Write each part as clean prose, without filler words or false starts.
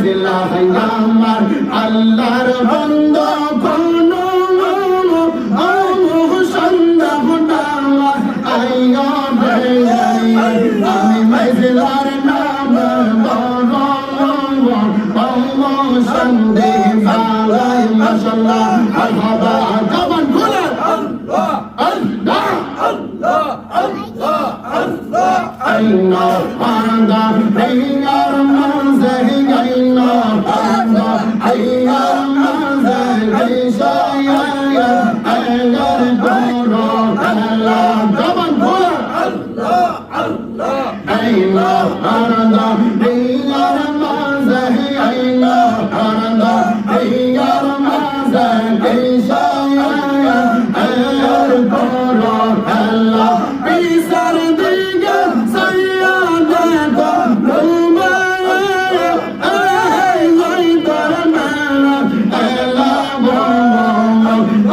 মজলা আমার আল্লাহর বন্দা কোনো সন্ধ্যা ফুটাওয়া আইয়া আমি মজলার নাম সন্ধে বালাই মাশাআল্লাহ মারহাবা জবান খুলে আল্লাহ আল্লাহ আল্লাহ আল্লাহ আল্লাহ আইনা পাঙ্গা আইয়ার মাঝে আইনা পাঙ্গা আইয়ার মাঝে গাইসায়া আইয়ার বড় আল্লাহ জবান খুলে আল্লাহ আল্লাহ আইনা পাঙ্গা আইয়ার মাঝে আইনা পাঙ্গা আইয়ার মাঝে গাইসায়া আইয়ার বড় আল্লাহ পিসার দিকে সাইয়া দেখো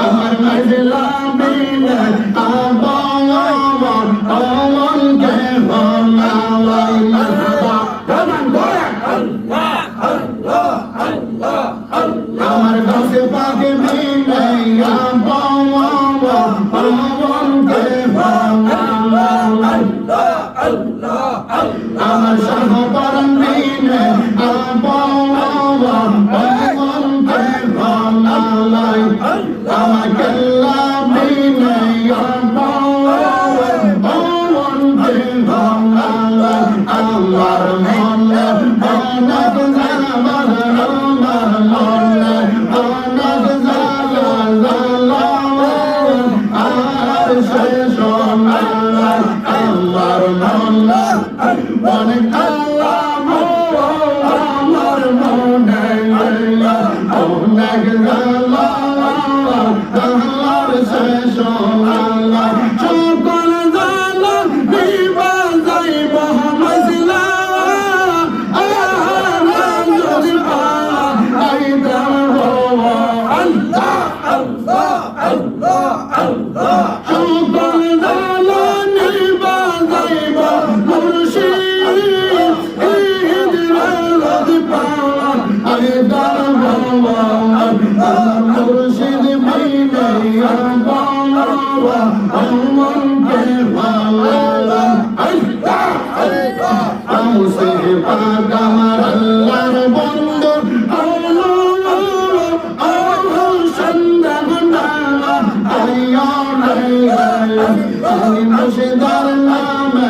আমার মজলা বিনে আবাকে বানাই মারহাবা আল্লাহ আল্লাহ আল্লাহ আল্লাহ আমার কাছে পাকে বিনে আবাকে বানাই আল্লাহ আল্লাহ আমার শাহপরম বিনে আবাকে বানাই আমার কেল্লা বিনে আমার মনে অনেক জানাবার আমার মনে অনেক জানা আর শেষ আমার মনে অনেক আল্লাহ আমার মনে অনেক জানা আর শেষ সকল জানা দিবা যাইব মজলা আল্লাহ আল্লাহ আল্লাহ আল্লাহ সকল জানা নিবা যাইব মুর্শিদ ইদরাজ পাওয়া আইদার বাবা মুর্শিদ মাইনে বাবা আমকে ভালো আল্লাহ আল্লাহ আমসে পাক আমার আল্লাহর বন্ধু মুর্শিদার নামে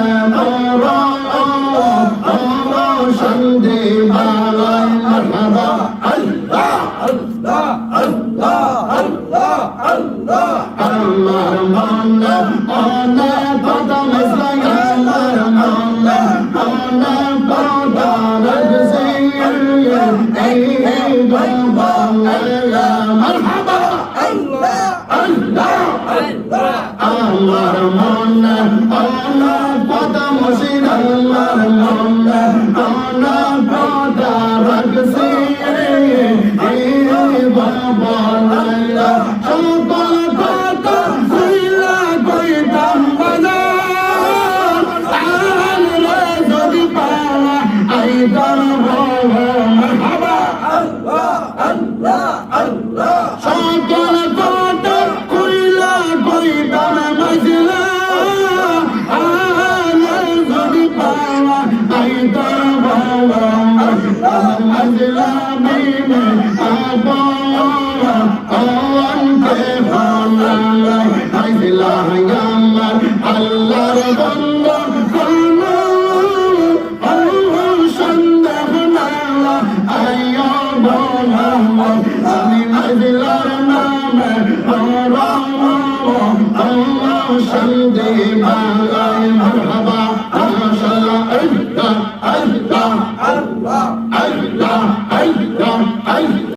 সন্ধে বালাই মারহাবা আল্লাহ আল্লাহ আল্লাহ আল্লাহ আল্লাহ আমার মনে অনেক কথা মেসলাই আমার মনে অনেক কথা রাখছে এই বাবা মারহাবা আল্লাহ আল্লাহ আল্লাহ আমার মনে অনেক কথা মুর্শিদ আমার মনে অনেক কথা রাখছে এই বাবা সকল কথা কইলা কইতাম বাজার আনলে যদি পাওয়া আইদার মারহাবা আল্লাহ আল্লাহ আল্লাহ সকল কথা কইলা কইতাম মজলা আনলে যদি পাওয়া আইদার মজলা বিনে আবা আওয়ানকে বানাই আইলা আমার আল্লাহর বন্দা কোনো সন্ধ্যা বানালা আইয়া বলা আমি মজলার নামে আল্লাহ সন্ধে বালাই মারহাবা